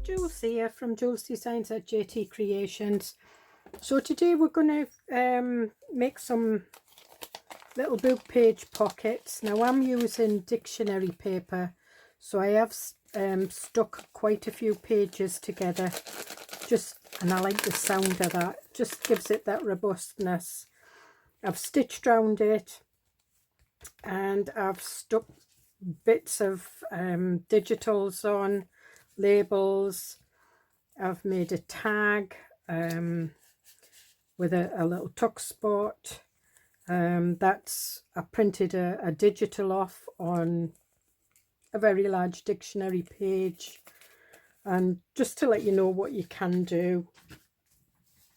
Joolse here from Joolsedesigns at JT Creations. So today we're going to make some little book page pockets. Now I'm using dictionary paper, so I have stuck quite a few pages together, and I like the sound of that, just gives it that robustness. I've stitched around it and I've stuck bits of digitals on, labels. I've made a tag with a little tuck spot. I printed a digital off on a very large dictionary page, and just to let you know what you can do.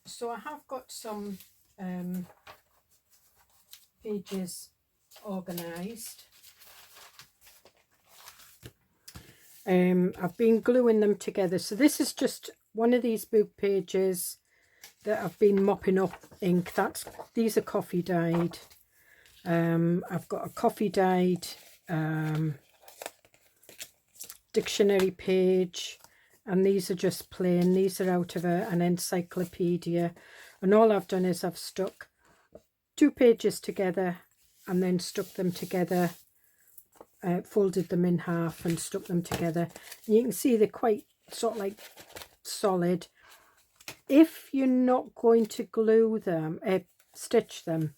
So I have got some pages organised. I've been gluing them together. So this is just one of these book pages that I've been mopping up ink. These are coffee dyed. I've got a coffee dyed dictionary page, and these are just plain. These are out of an encyclopedia, and all I've done is I've stuck two pages together and then stuck them together, folded them in half and stuck them together. And you can see they're quite sort of like solid. If you're not going to glue them, stitch them,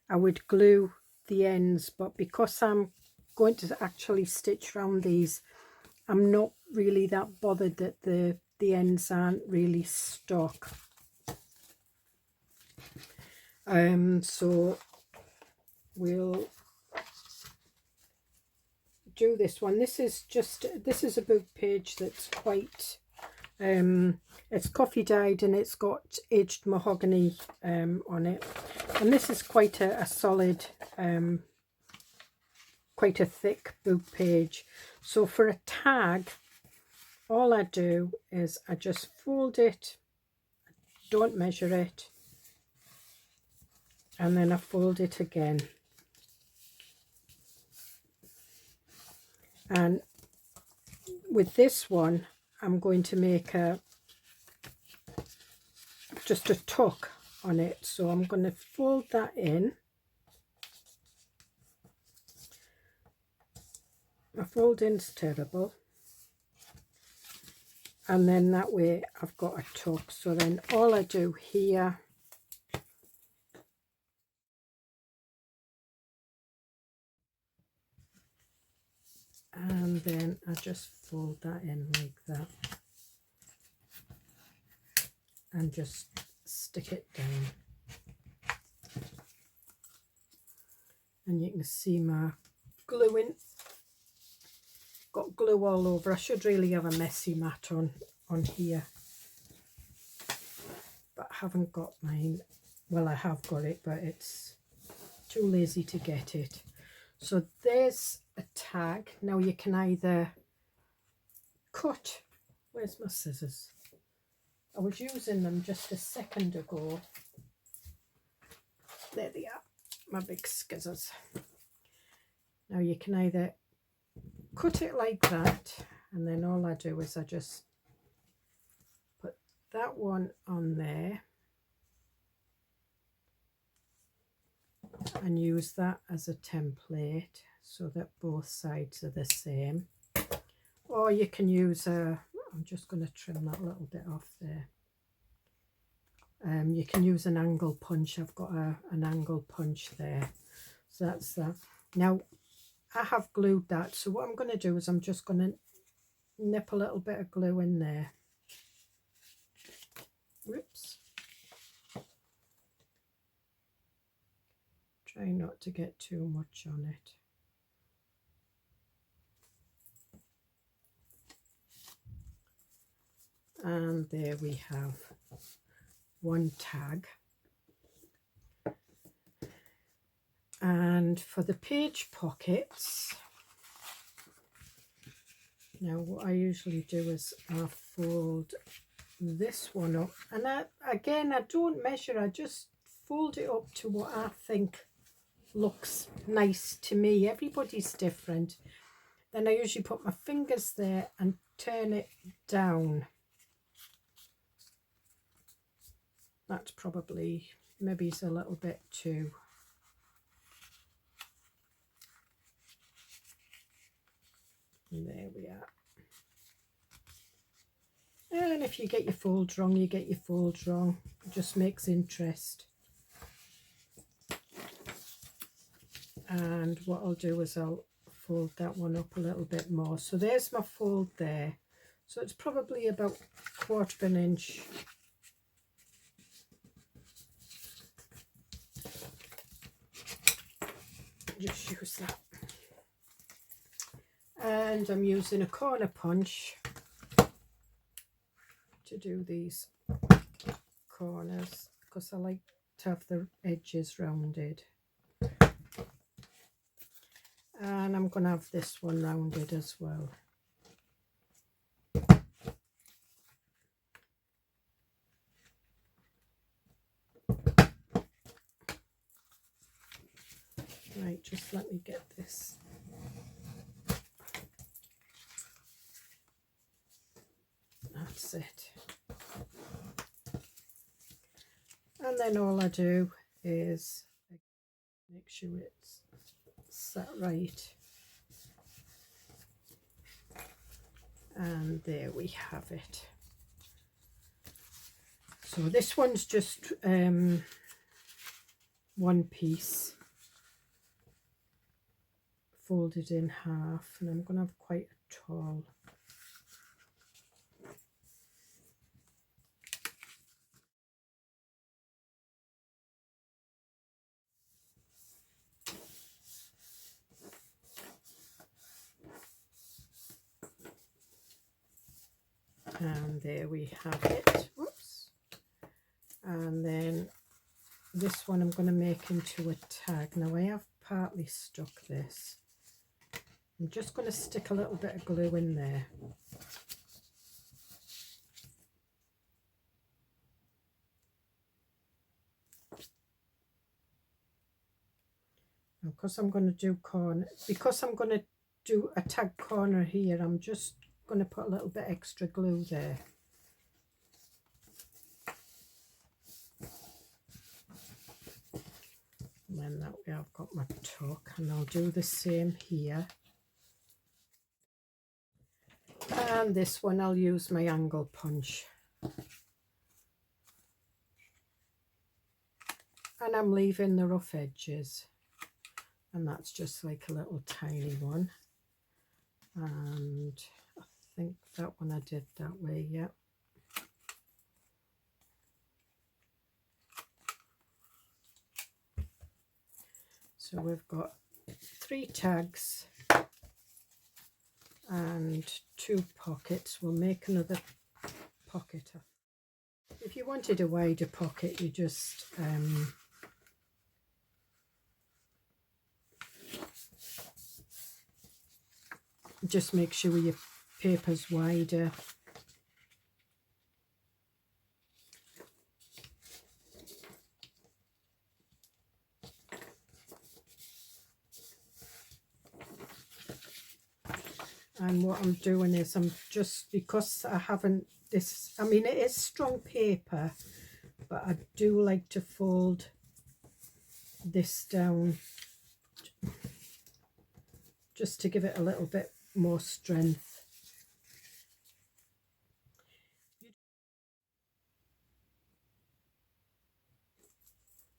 I would glue the ends, but because I'm going to actually stitch around these, I'm not really that bothered that the ends aren't really stuck. So we'll do this one. This is a book page that's quite it's coffee dyed and it's got aged mahogany on it, and this is quite a solid, quite a thick book page. So for a tag, all I do is I just fold it, don't measure it, and then I fold it again. And with this one, I'm going to make just a tuck on it. So I'm going to fold that in. My folding's terrible. And then that way I've got a tuck. So then all I do here, and then I just fold that in like that and just stick it down. And you can see my gluing, got glue all over. I should really have a messy mat on here, but I haven't got mine. Well, I have got it, but it's too lazy to get it. So there's a tag. Now you can either cut, where's my scissors? I was using them just a second ago. There they are, my big scissors. Now you can either cut it like that, and then all I do is I just put that one on there and use that as a template so that both sides are the same. Or you can use I'm just going to trim that little bit off there. You can use an angle punch. I've got an angle punch there. So that's that. Now I have glued that, so what I'm going to do is I'm just going to nip a little bit of glue in there. Whoops. Try not to get too much on it. And there we have one tag. And for the page pockets, now what I usually do is I fold this one up, and again I don't measure, I just fold it up to what I think looks nice to me. Everybody's different. Then I usually put my fingers there and turn it down. That's probably, maybe it's a little bit too. And there we are. And if you get your folds wrong, you get your folds wrong. It just makes interest. And what I'll do is I'll fold that one up a little bit more. So there's my fold there. So it's probably about 1/4 of an inch. Just use that. And I'm using a corner punch to do these corners because I like to have the edges rounded. And I'm going to have this one rounded as well. Right, just let me get this. That's it. And then all I do is make sure it's set right. And there we have it. So this one's just one piece folded in half, and I'm going to have quite a tall. And there we have it. Whoops. And then this one I'm going to make into a tag. Now I have partly stuck this. I'm just going to stick a little bit of glue in there. Because I'm going to do because I'm going to do a tag corner here, I'm just going to put a little bit extra glue there. And then that way I've got my tuck, and I'll do the same here. And this one I'll use my angle punch. And I'm leaving the rough edges. And that's just like a little tiny one. And I think that one I did that way, yeah. So we've got 3 tags and 2 pockets. We'll make another pocket. If you wanted a wider pocket, you just make sure your paper's wider. And what I'm doing is I'm just, because I haven't this, I mean it is strong paper, but I do like to fold this down just to give it a little bit more strength.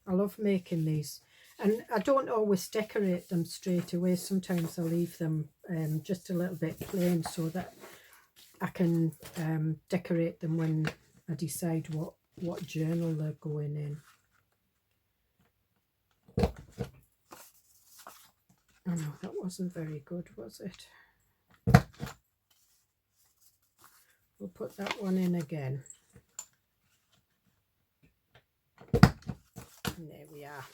I love making these, and I don't always decorate them straight away. Sometimes I leave them just a little bit plain so that I can decorate them when I decide what journal they're going in. Oh no, that wasn't very good, was it? We'll put that one in again. And there we are.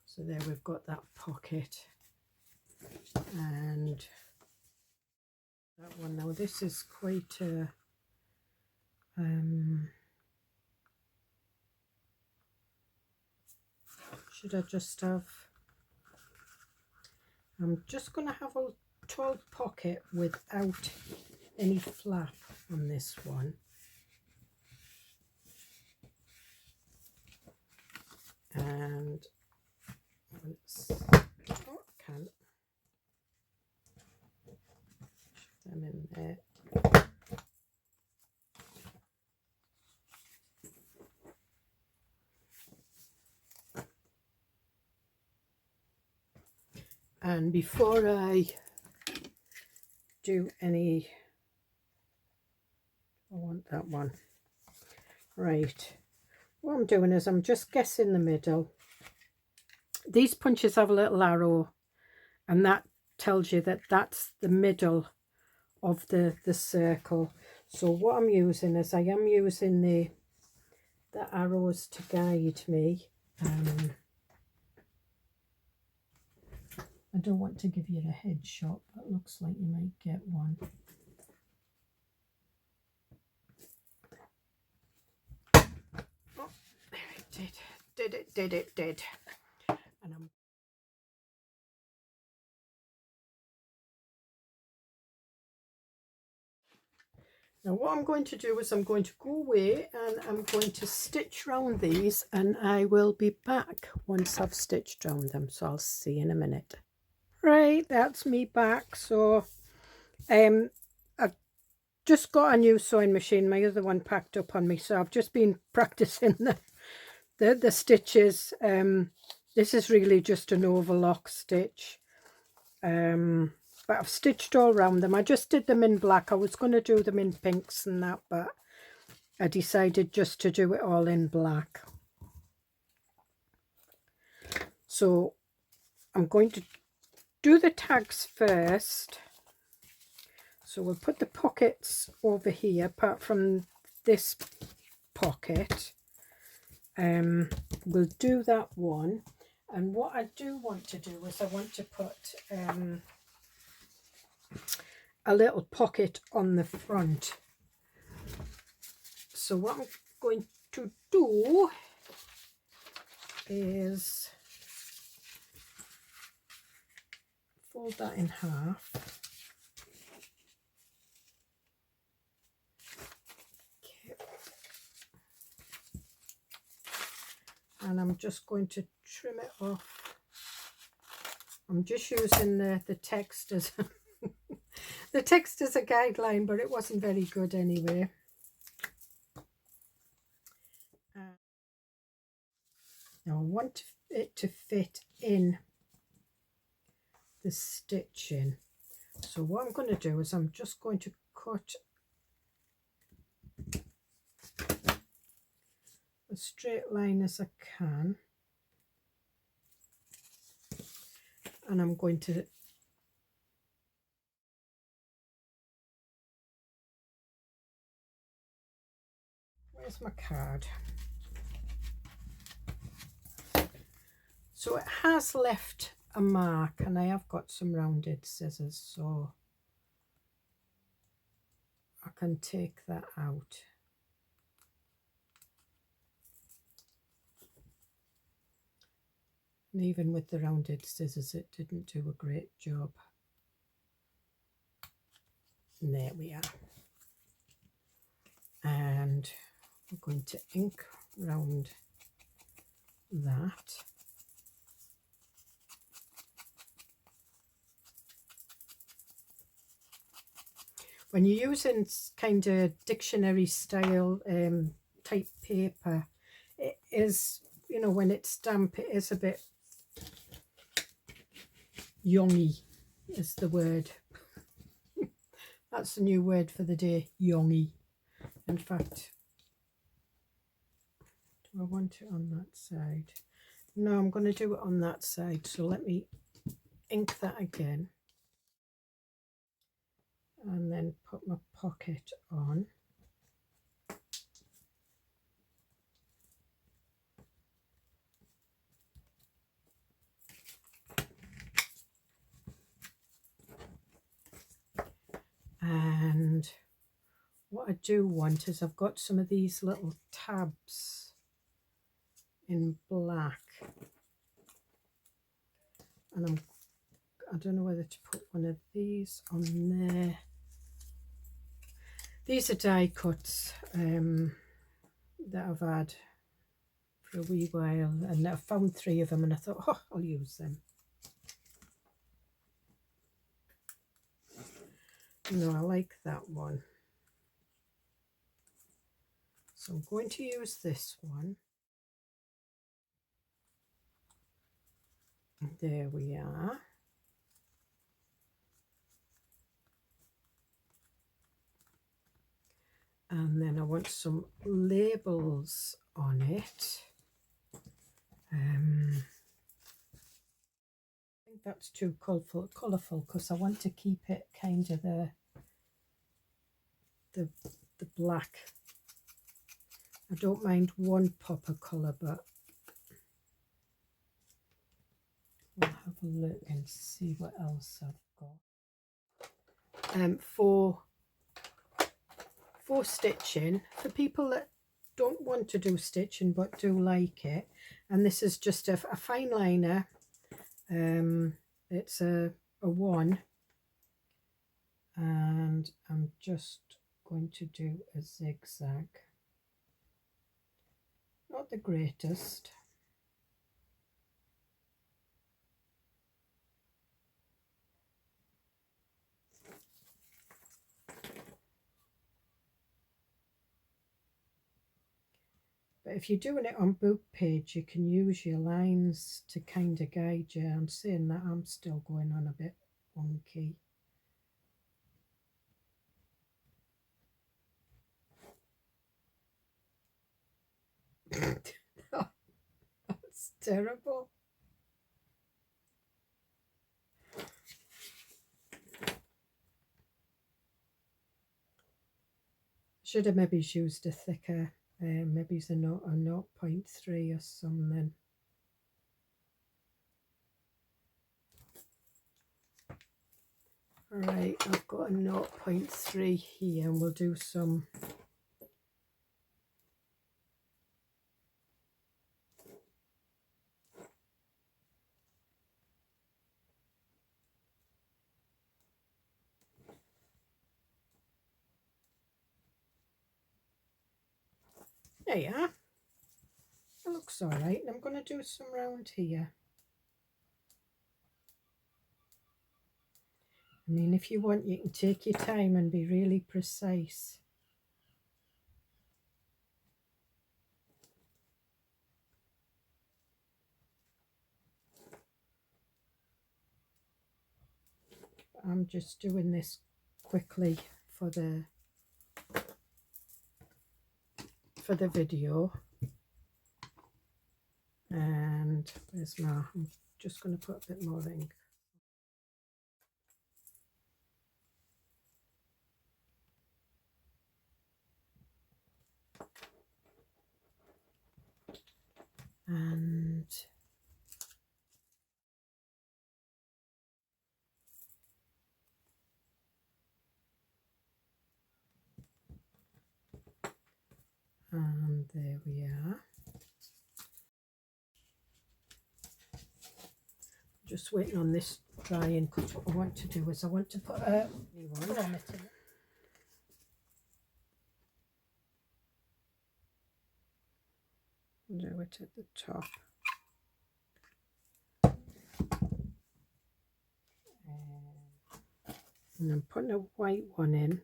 So there we've got that pocket. And that one. Now this is quite a should I just have, I'm just going to have a tall pocket without any flap on this one. and once I can shove them in there. And before I do any, I want that one. Right, what I'm doing is I'm just guessing the middle. These punches have a little arrow, and that tells you that that's the middle of the circle. So what I'm using is I am using the arrows to guide me. I don't want to give you a headshot, but looks like you might get one. Oh, there it did. And I'm now what I'm going to do is I'm going to go away and I'm going to stitch round these, and I will be back once I've stitched round them. So I'll see you in a minute. Right, that's me back. So I just got a new sewing machine. My other one packed up on me, so I've just been practicing the stitches. This is really just an overlock stitch, but I've stitched all around them. I just did them in black. I was going to do them in pinks and that, but I decided just to do it all in black. So I'm going to do the tags first. So we'll put the pockets over here, apart from this pocket. We'll do that one. And what I do want to do is I want to put a little pocket on the front. So what I'm going to do is fold that in half. Okay. And I'm just going to trim it off. I'm just using the text as the text as a guideline, but it wasn't very good anyway. Now I want it to fit in the stitching. So what I'm going to do is I'm just going to cut a straight line as I can, and I'm going to where's my card? So it has left a mark, and I have got some rounded scissors, so I can take that out. And even with the rounded scissors, it didn't do a great job. And there we are. And we're going to ink round that. When you're using kind of dictionary style type paper, it is, you know, when it's damp, it is a bit yongy is the word. That's the new word for the day, yongy. In fact, do I want it on that side? No, I'm going to do it on that side. So let me ink that again. And then put my pocket on. And what I do want is I've got some of these little tabs in black, and I don't know whether to put one of these on there. These are die cuts that I've had for a wee while, and I found 3 of them and I thought, oh, I'll use them. No, I like that one. So I'm going to use this one. There we are. And then I want some labels on it. I think that's too colourful because I want to keep it kind of the black. I don't mind one pop of colour, but we'll have a look and see what else I've got. For stitching, for people that don't want to do stitching but do like it, and this is just a fine liner. It's a 1, and I'm just going to do a zigzag. Not the greatest. But if you're doing it on book page, you can use your lines to kind of guide you. I'm saying that I'm still going on a bit wonky. That's terrible. Should have maybe used a thicker, maybe it's a 0.3 or something. Right, I've got a 0.3 here, and we'll do some there you are. It looks all right. I'm going to do some round here. I mean, if you want, you can take your time and be really precise. I'm just doing this quickly for the video. And there's my, I'm just going to put a bit more ink. And there we are. Just waiting on this drying, because what I want to do is I want to put a new one on it. Do it at the top. And I'm putting a white one in.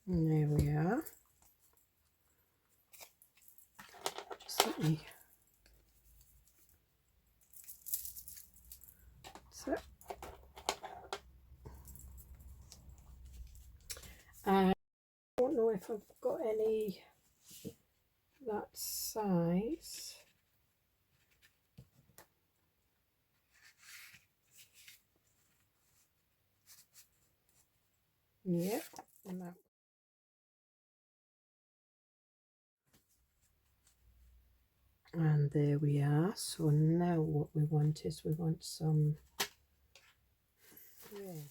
And there we are. Just let me. That's it. I don't know if I've got any that size. Yep, and that. And there we are. So now what we want is we want some thread.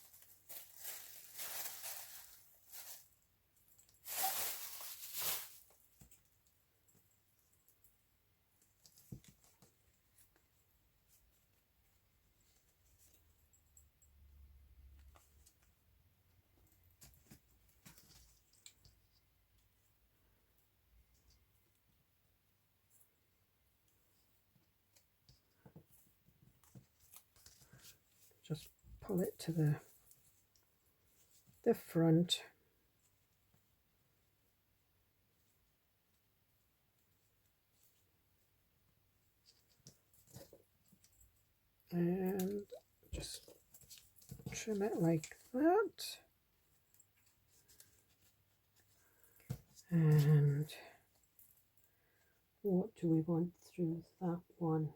just pull it to the front. And just trim it like that. And what do we want through that one?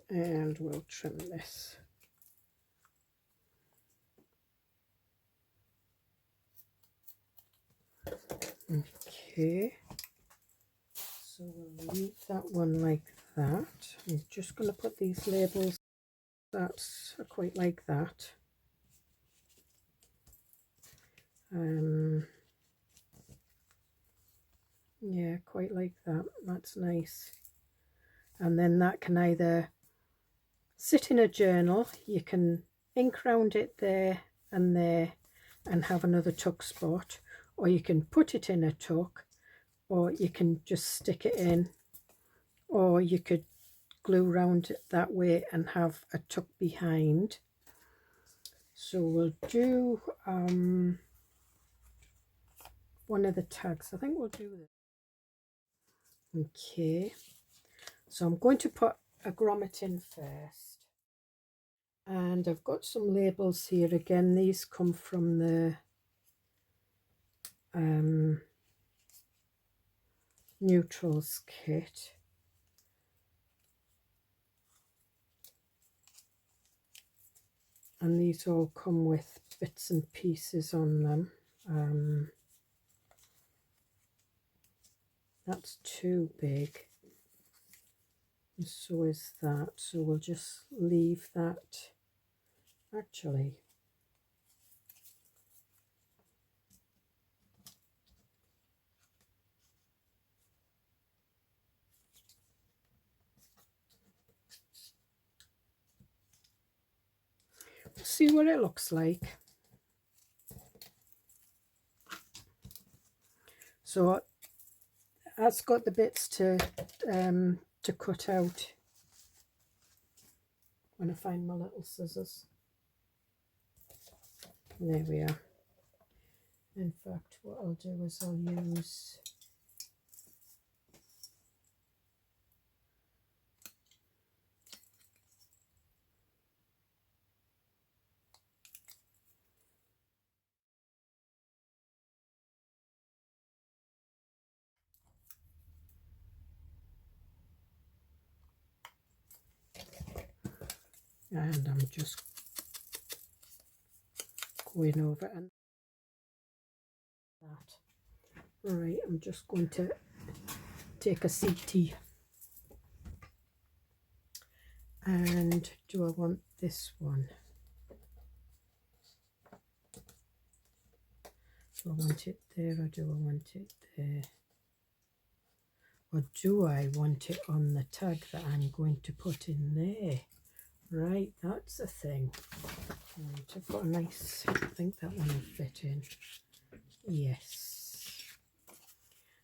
And we'll trim this. Okay, so we'll leave that one like that. I'm just going to put these labels that's quite like that. Yeah, quite like that. That's nice. And then that can either sit in a journal, you can ink round it there and have another tuck spot, or you can put it in a tuck, or you can just stick it in, or you could glue round it that way and have a tuck behind. So we'll do one of the tags. I think we'll do this. Okay, so I'm going to put a grommet in first, and I've got some labels here. Again, these come from the neutrals kit. And these all come with bits and pieces on them. That's too big, and so is that, so we'll just leave that. Actually, we'll see what it looks like. So that's got the bits to cut out when I find my little scissors. There we are. In fact, what I'll do is I'll use and I'm just going over and that. Right, I'm just going to take a CT. And do I want this one? Do I want it there, or do I want it there? Or do I want it on the tag that I'm going to put in there? Right, that's the thing. Right, I've got a nice, I think that one will fit in. Yes.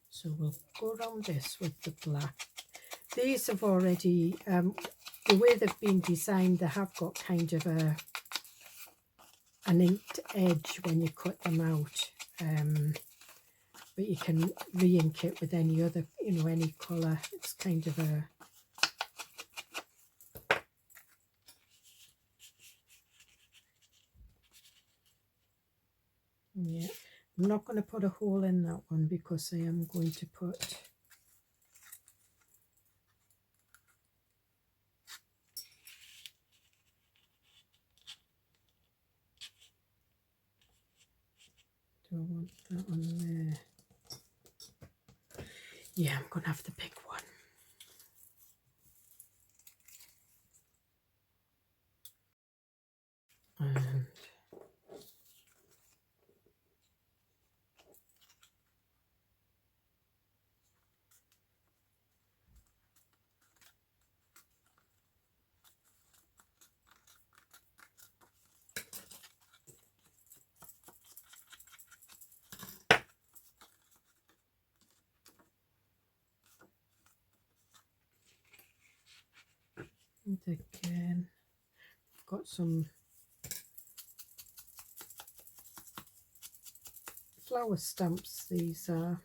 So we'll go around this with the black. These have already, the way they've been designed, they have got kind of an inked edge when you cut them out. But you can re-ink it with any other, any colour. It's kind of a yeah. I'm not going to put a hole in that one because I am going to put Do I want that on there? Yeah, I'm going to have the big one. And again, I've got some flower stamps, these are.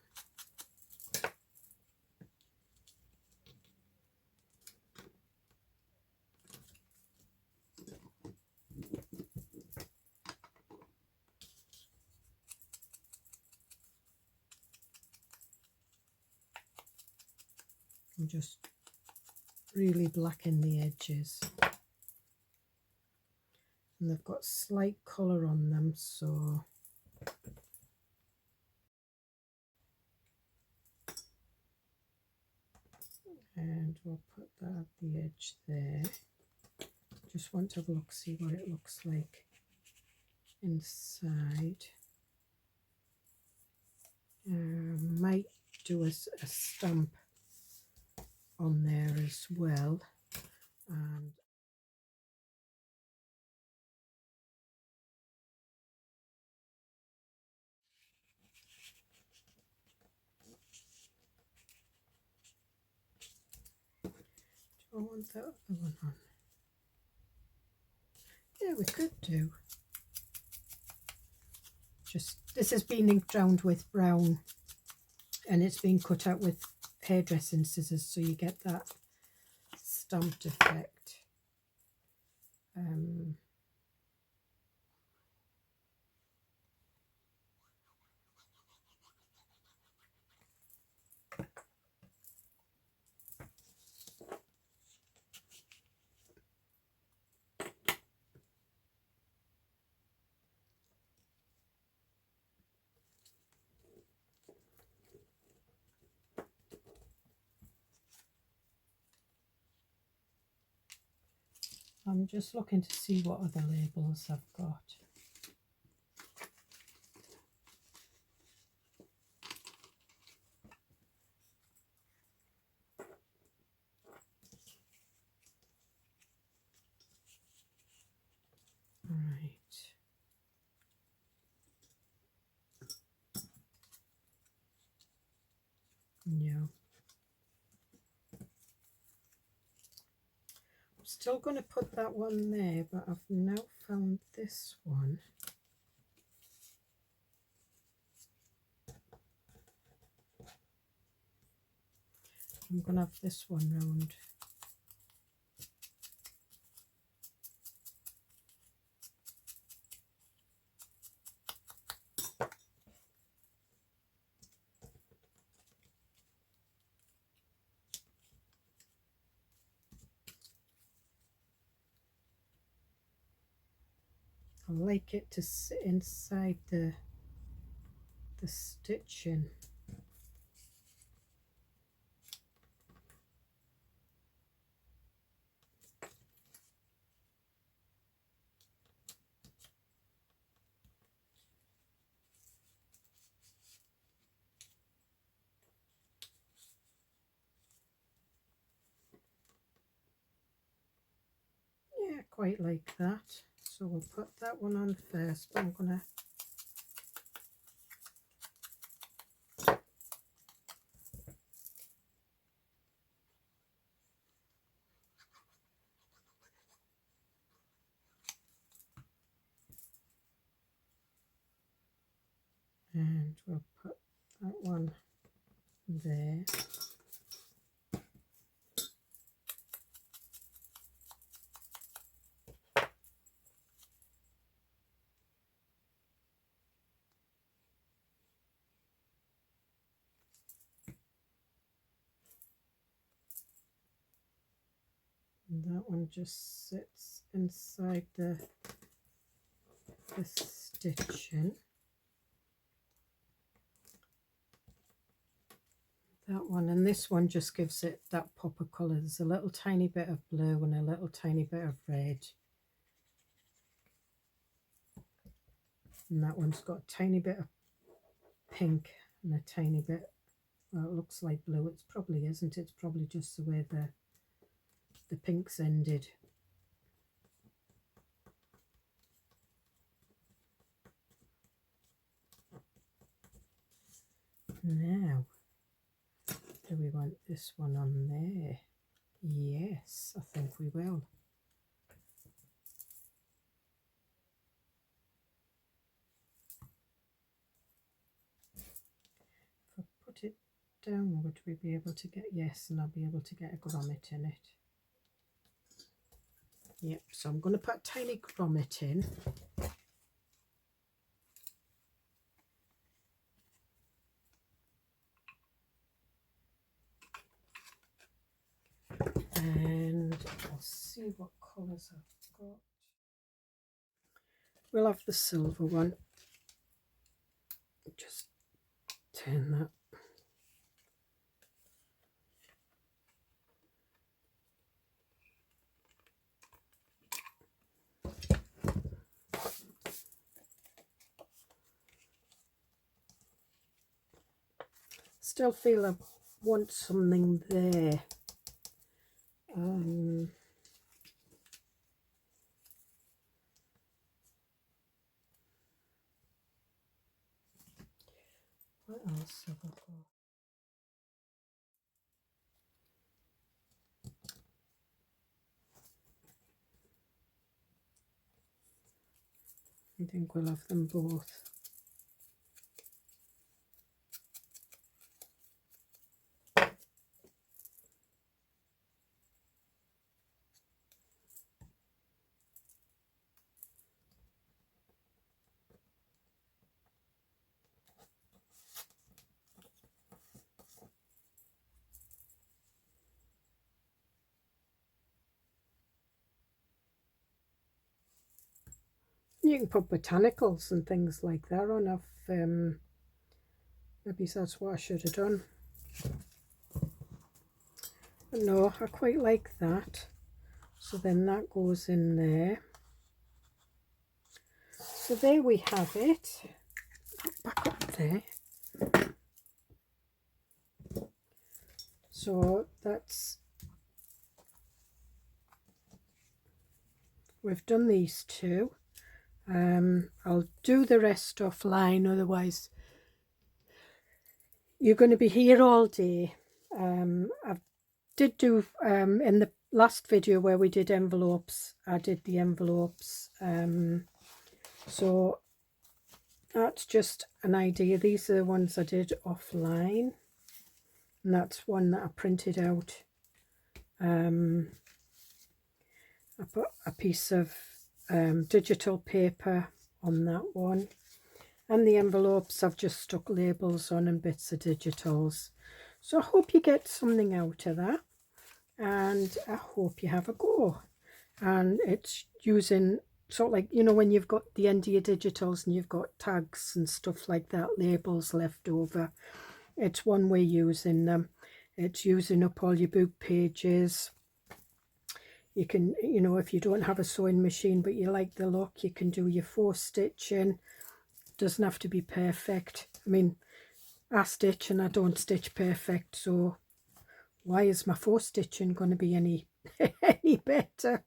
I'm just really blacking the edges. And they've got slight colour on them, so and we'll put that at the edge there. Just want to look, see what it looks like inside. Might do a stamp on there as well. And do I want that other one on? Yeah, we could do. Just, this has been inked round with brown and it's been cut out with hairdressing scissors, so you get that stamped effect. I'm just looking to see what other labels I've got. Right. Yeah. I'm still going to put that one there, but I've now found this one. I'm going to have this one round. I like it to sit inside the stitching. Yeah, quite like that. So we'll put that one on first, but I'm gonna and we'll put that one there. And that one just sits inside the stitching. that one, and this one just gives it that pop of colour. There's a little tiny bit of blue and a little tiny bit of red, and that one's got a tiny bit of pink and a tiny bit, well, it looks like blue. It probably isn't. It's probably just the way the pinks ended. Now, do we want this one on there? Yes, I think we will. If I put it down, would we be able to get, yes, and I'll be able to get a grommet in it. Yep, so I'm going to put a tiny grommet in. And I'll see what colours I've got. We'll have the silver one. Just turn that. Still feel I want something there. What else have I got? I think we'll have them both. You can put botanicals and things like that on. Maybe that's what I should have done. But no, I quite like that. So then that goes in there. So there we have it. Back up there. So that's, we've done these two. I'll do the rest offline, otherwise you're going to be here all day. I did do in the last video where we did envelopes, I did the envelopes, so that's just an idea. These are the ones I did offline, and that's one that I printed out. I put a piece of digital paper on that one, and the envelopes I've just stuck labels on and bits of digitals. So I hope you get something out of that, and I hope you have a go. And it's using sort of like, you know, when you've got the end of your digitals and you've got tags and stuff like that, labels left over, it's one way using them. It's using up all your book pages. You can, you know, if you don't have a sewing machine but you like the look, you can do your 4 stitching. Doesn't have to be perfect. I mean, I stitch and I don't stitch perfect, so why is my 4 stitching going to be any better?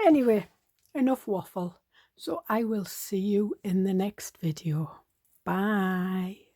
Anyway, enough waffle. So I will see you in the next video. Bye.